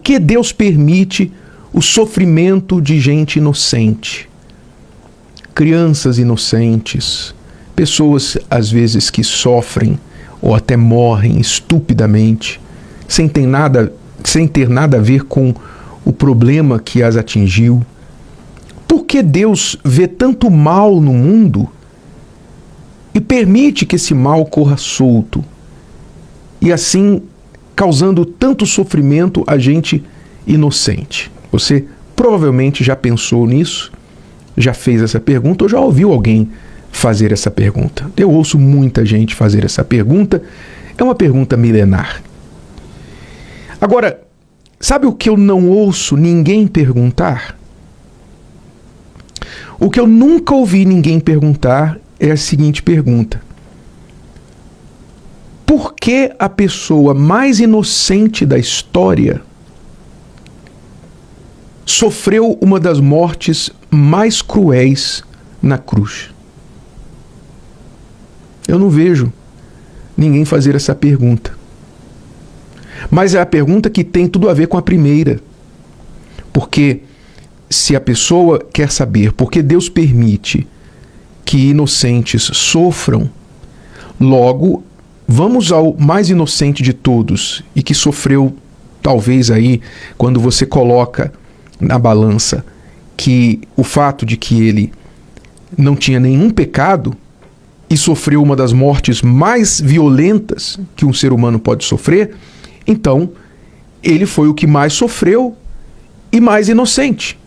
que Deus permite o sofrimento de gente inocente? Crianças inocentes, pessoas às vezes que sofrem ou até morrem estupidamente, sem ter nada a ver com o problema que as atingiu. Por que Deus vê tanto mal no mundo e permite que esse mal corra solto e assim causando tanto sofrimento a gente inocente? Você provavelmente já pensou nisso, já fez essa pergunta ou já ouviu alguém fazer essa pergunta. Eu ouço muita gente fazer essa pergunta, é uma pergunta milenar. Agora, sabe o que eu não ouço ninguém perguntar? O que eu nunca ouvi ninguém perguntar é a seguinte pergunta: por que a pessoa mais inocente da história sofreu uma das mortes mais cruéis na cruz? Eu não vejo ninguém fazer essa pergunta. Mas é a pergunta que tem tudo a ver com a primeira. Porque se a pessoa quer saber por que Deus permite que inocentes sofram, logo, vamos ao mais inocente de todos e que sofreu, talvez aí, quando você coloca na balança que o fato de que ele não tinha nenhum pecado e sofreu uma das mortes mais violentas que um ser humano pode sofrer, então ele foi o que mais sofreu e mais inocente.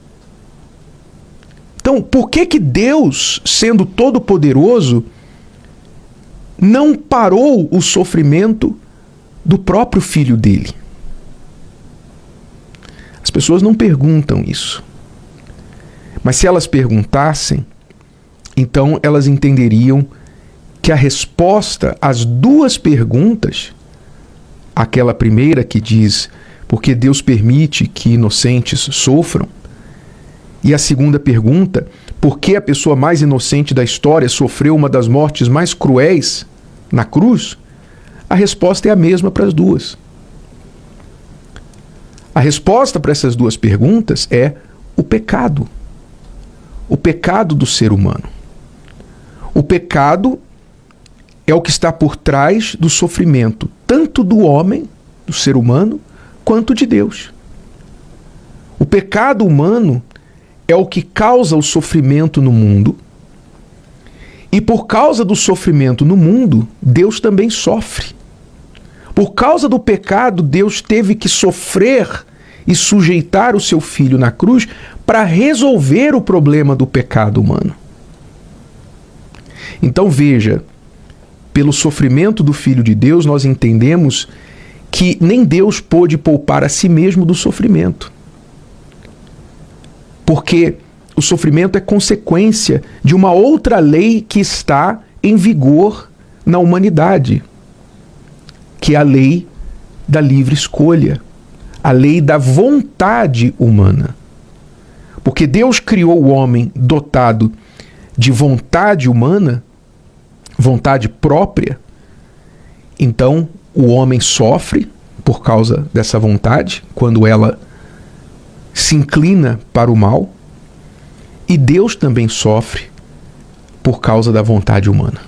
Então, por que Deus, sendo todo-poderoso, não parou o sofrimento do próprio filho dele? As pessoas não perguntam isso. Mas se elas perguntassem, então elas entenderiam que a resposta às duas perguntas, aquela primeira que diz por que Deus permite que inocentes sofram, e a segunda pergunta, por que a pessoa mais inocente da história sofreu uma das mortes mais cruéis na cruz, a resposta é a mesma para as duas. A resposta para essas duas perguntas é o pecado. O pecado do ser humano. O pecado é o que está por trás do sofrimento, tanto do homem, do ser humano, quanto de Deus. O pecado humano é o que causa o sofrimento no mundo. E por causa do sofrimento no mundo, Deus também sofre. Por causa do pecado, Deus teve que sofrer e sujeitar o seu filho na cruz para resolver o problema do pecado humano. Então veja, pelo sofrimento do Filho de Deus, nós entendemos que nem Deus pôde poupar a si mesmo do sofrimento. Porque o sofrimento é consequência de uma outra lei que está em vigor na humanidade, que é a lei da livre escolha, a lei da vontade humana. Porque Deus criou o homem dotado de vontade humana, vontade própria, então o homem sofre por causa dessa vontade, quando ela se inclina para o mal, e Deus também sofre por causa da vontade humana.